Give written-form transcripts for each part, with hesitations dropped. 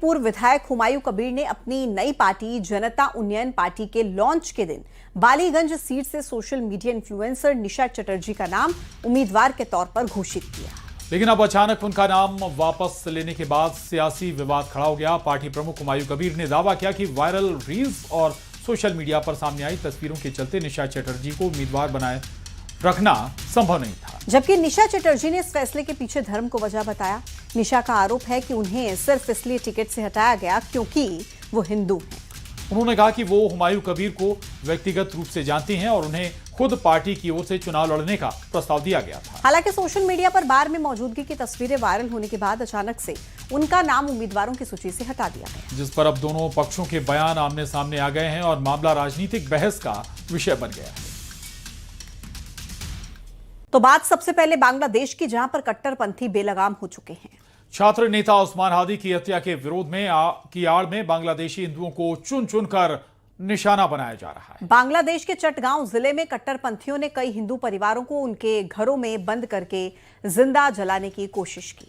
पूर्व विधायक हुमायूं कबीर ने अपनी नई पार्टी जनता उन्नयन पार्टी के लॉन्च के दिन बालीगंज सीट से सोशल मीडिया इन्फ्लुएंसर निशा चटर्जी का नाम उम्मीदवार के तौर पर घोषित किया। लेकिन अब अचानक उनका नाम वापस लेने के बाद सियासी विवाद खड़ा हो गया। पार्टी प्रमुख हुमायूं कबीर ने दावा किया कि वायरल रील्स और सोशल मीडिया पर सामने आई तस्वीरों के चलते निशा चटर्जी को उम्मीदवार बनाए रखना संभव नहीं था, जबकि निशा चटर्जी ने इस फैसले के पीछे धर्म को वजह बताया। निशा का आरोप है कि उन्हें सिर्फ इसलिए टिकट से हटाया गया क्योंकि वो हिंदू हैं। उन्होंने कहा कि वो हुमायूं कबीर को व्यक्तिगत रूप से जानती हैं और उन्हें खुद पार्टी की ओर से चुनाव लड़ने का प्रस्ताव दिया गया था। हालांकि सोशल मीडिया पर बार में मौजूदगी की तस्वीरें वायरल होने के बाद अचानक से उनका नाम उम्मीदवारों की सूची से हटा दिया गया, जिस पर अब दोनों पक्षों के बयान आमने सामने आ गए हैं और मामला राजनीतिक बहस का विषय बन गया है। तो बात सबसे पहले बांग्लादेश की, जहां पर कट्टरपंथी बेलगाम हो चुके हैं। छात्र नेता उस्मान हादी की हत्या के विरोध में की आड़ में बांग्लादेशी हिंदुओं को चुन चुनकर निशाना बनाया जा रहा है। बांग्लादेश के चटगांव जिले में कट्टरपंथियों ने कई हिंदू परिवारों को उनके घरों में बंद करके जिंदा जलाने की कोशिश की।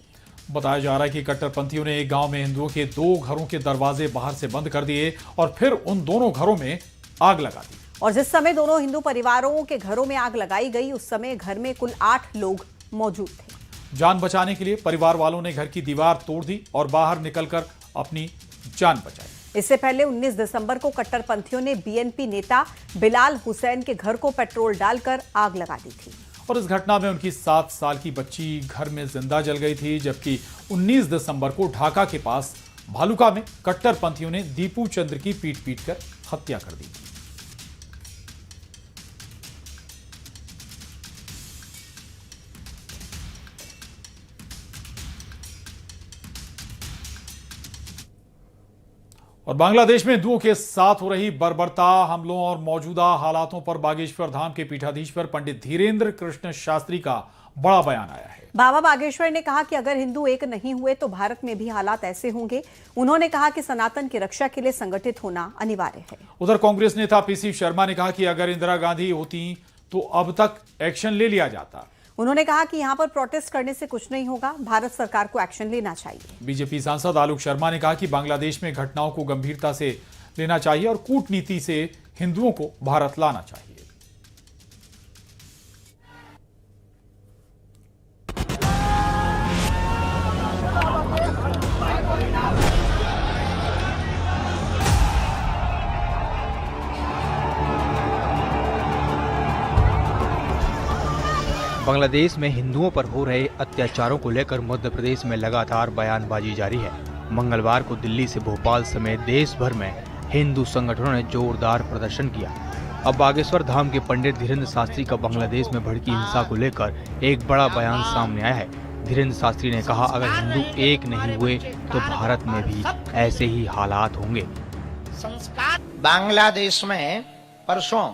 बताया जा रहा है कि कट्टरपंथियों ने एक गांव में हिंदुओं के 2 घरों के दरवाजे बाहर से बंद कर दिए और फिर उन दोनों घरों में आग लगा दी। और जिस समय दोनों हिंदू परिवारों के घरों में आग लगाई गई, उस समय घर में कुल 8 लोग मौजूद थे। जान बचाने के लिए परिवार वालों ने घर की दीवार तोड़ दी और बाहर निकलकर अपनी जान बचाई। इससे पहले 19 दिसंबर को कट्टरपंथियों ने बीएनपी नेता बिलाल हुसैन के घर को पेट्रोल डालकर आग लगा दी थी और इस घटना में उनकी 7 साल की बच्ची घर में जिंदा जल गई थी। जबकि 19 दिसंबर को ढाका के पास भालुका में कट्टरपंथियों ने दीपू चंद्र की पीट कर हत्या कर दी। और बांग्लादेश में हिंदुओं के साथ हो रही बर्बरता, हमलों और मौजूदा हालातों पर बागेश्वर धाम के पीठाधीश्वर पंडित धीरेन्द्र कृष्ण शास्त्री का बड़ा बयान आया है। बाबा बागेश्वर ने कहा कि अगर हिंदू एक नहीं हुए तो भारत में भी हालात ऐसे होंगे। उन्होंने कहा कि सनातन की रक्षा के लिए संगठित होना अनिवार्य है। उधर कांग्रेस नेता पीसी शर्मा ने कहा कि अगर इंदिरा गांधी होती तो अब तक एक्शन ले लिया जाता। उन्होंने कहा कि यहां पर प्रोटेस्ट करने से कुछ नहीं होगा, भारत सरकार को एक्शन लेना चाहिए। बीजेपी सांसद आलोक शर्मा ने कहा कि बांग्लादेश में घटनाओं को गंभीरता से लेना चाहिए और कूटनीति से हिंदुओं को भारत लाना चाहिए। बांग्लादेश में हिंदुओं पर हो रहे अत्याचारों को लेकर मध्य प्रदेश में लगातार बयानबाजी जारी है। मंगलवार को दिल्ली से भोपाल समेत देश भर में हिंदू संगठनों ने जोरदार प्रदर्शन किया। अब बागेश्वर धाम के पंडित धीरेन्द्र शास्त्री का बांग्लादेश में भड़की हिंसा को लेकर एक बड़ा बयान सामने आया है। धीरेन्द्र शास्त्री ने कहा, अगर हिंदू एक नहीं हुए तो भारत में भी ऐसे ही हालात होंगे। बांग्लादेश में परसों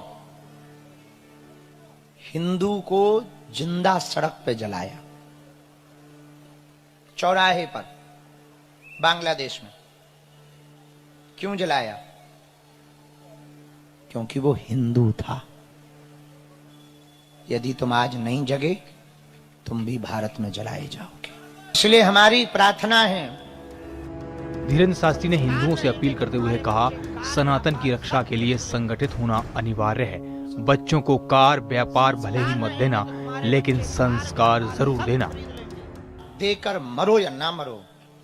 हिंदू को जिंदा सड़क पे जलाया, चौराहे पर बांग्लादेश में। क्यों जलाया? क्योंकि वो हिंदू था। यदि तुम आज नहीं जगे तुम भी भारत में जलाए जाओगे। इसलिए हमारी प्रार्थना है। धीरेन्द्र शास्त्री ने हिंदुओं से अपील करते हुए कहा, सनातन की रक्षा के लिए संगठित होना अनिवार्य है। बच्चों को कार व्यापार भले ही मत देना, लेकिन संस्कार जरूर देना। देकर मरो या ना मरो,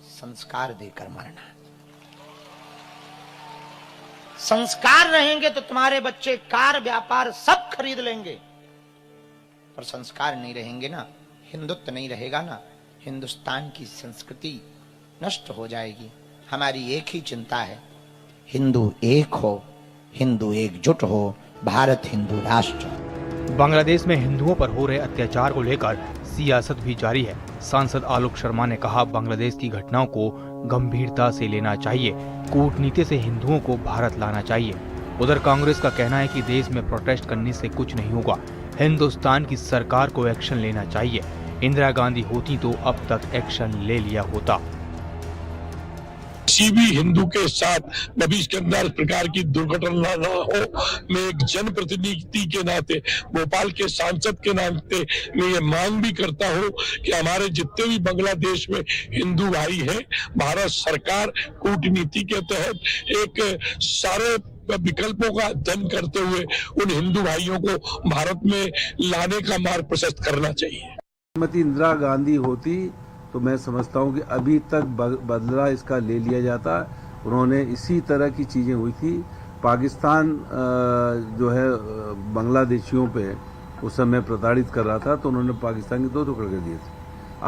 संस्कार देकर मरना। संस्कार रहेंगे तो तुम्हारे बच्चे कार व्यापार सब खरीद लेंगे, पर संस्कार नहीं रहेंगे ना, हिंदुत्व नहीं रहेगा ना, हिंदुस्तान की संस्कृति नष्ट हो जाएगी। हमारी एक ही चिंता है, हिंदू एक हो, हिंदू एकजुट हो, भारत हिंदू राष्ट्र। बांग्लादेश में हिंदुओं पर हो रहे अत्याचार को लेकर सियासत भी जारी है। सांसद आलोक शर्मा ने कहा, बांग्लादेश की घटनाओं को गंभीरता से लेना चाहिए, कूटनीति से हिंदुओं को भारत लाना चाहिए। उधर कांग्रेस का कहना है कि देश में प्रोटेस्ट करने से कुछ नहीं होगा, हिंदुस्तान की सरकार को एक्शन लेना चाहिए। इंदिरा गांधी होती तो अब तक एक्शन ले लिया होता। किसी भी हिंदू के साथ भविष्य के अंदर इस प्रकार की दुर्घटना ना हो। मैं एक जनप्रतिनिधि के नाते, भोपाल के सांसद के नाते मैं ये मांग भी करता हूँ कि हमारे जितने भी बांग्लादेश में हिंदू भाई हैं, भारत सरकार कूटनीति के तहत एक सारे विकल्पों का अध्ययन करते हुए उन हिंदू भाइयों को भारत में लाने का मार्ग प्रशस्त करना चाहिए। श्रीमती इंदिरा गांधी होती तो मैं समझता हूं कि अभी तक बदला इसका ले लिया जाता। उन्होंने इसी तरह की चीजें हुई थी। पाकिस्तान जो है बांग्लादेशियों पे उस समय प्रताड़ित कर रहा था, तो उन्होंने पाकिस्तान के 2 टुकड़े कर दिए थे।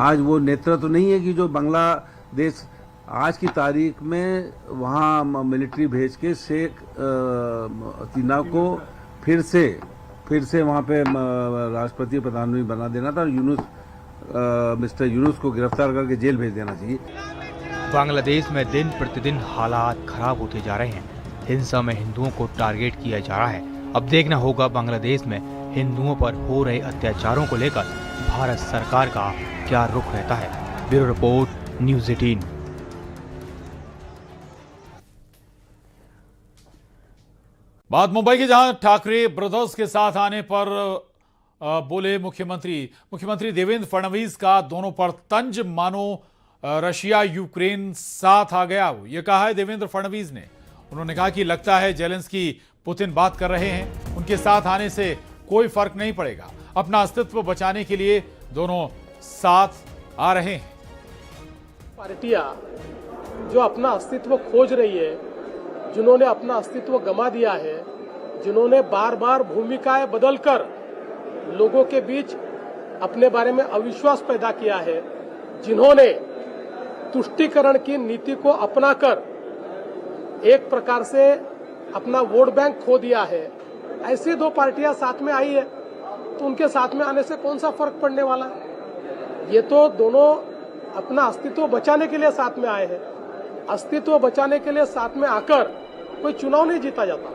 आज वो नेतृत्व नहीं है कि जो बांग्लादेश आज की तारीख में वहाँ मिलिट्री भेज के शेख हसीना को फिर से वहाँ पे राष्ट्रपति प्रधानमंत्री बना देना था। मिस्टर यूनुस को गिरफ्तार करके जेल भेज देना चाहिए। बांग्लादेश में दिन प्रतिदिन हालात खराब होते जा रहे हैं। हिंसा में हिंदुओं को टारगेट किया जा रहा है। अब देखना होगा बांग्लादेश में हिंदुओं पर हो रहे अत्याचारों को लेकर भारत सरकार का क्या रुख रहता है। Bureau report, news 18। बात मुंबई की, जहां ठाकरे ब्रदर्स के साथ आने पर बोले मुख्यमंत्री देवेंद्र फडणवीस का दोनों पर तंज, मानो रशिया यूक्रेन साथ आ गया। ये कहा है देवेंद्र फडणवीस ने। उन्होंने कहा कि लगता है जेलेंस्की पुतिन बात कर रहे हैं, उनके साथ आने से कोई फर्क नहीं पड़ेगा। अपना अस्तित्व बचाने के लिए दोनों साथ आ रहे हैं। पार्टियां जो अपना अस्तित्व खोज रही है, जिन्होंने अपना अस्तित्व गंवा दिया है, जिन्होंने बार बार भूमिकाएं बदलकर लोगों के बीच अपने बारे में अविश्वास पैदा किया है, जिन्होंने तुष्टीकरण की नीति को अपनाकर एक प्रकार से अपना वोट बैंक खो दिया है, ऐसी 2 पार्टियां साथ में आई है, तो उनके साथ में आने से कौन सा फर्क पड़ने वाला है। ये तो दोनों अपना अस्तित्व बचाने के लिए साथ में आए हैं। अस्तित्व बचाने के लिए साथ में आकर कोई चुनाव नहीं जीता जाता।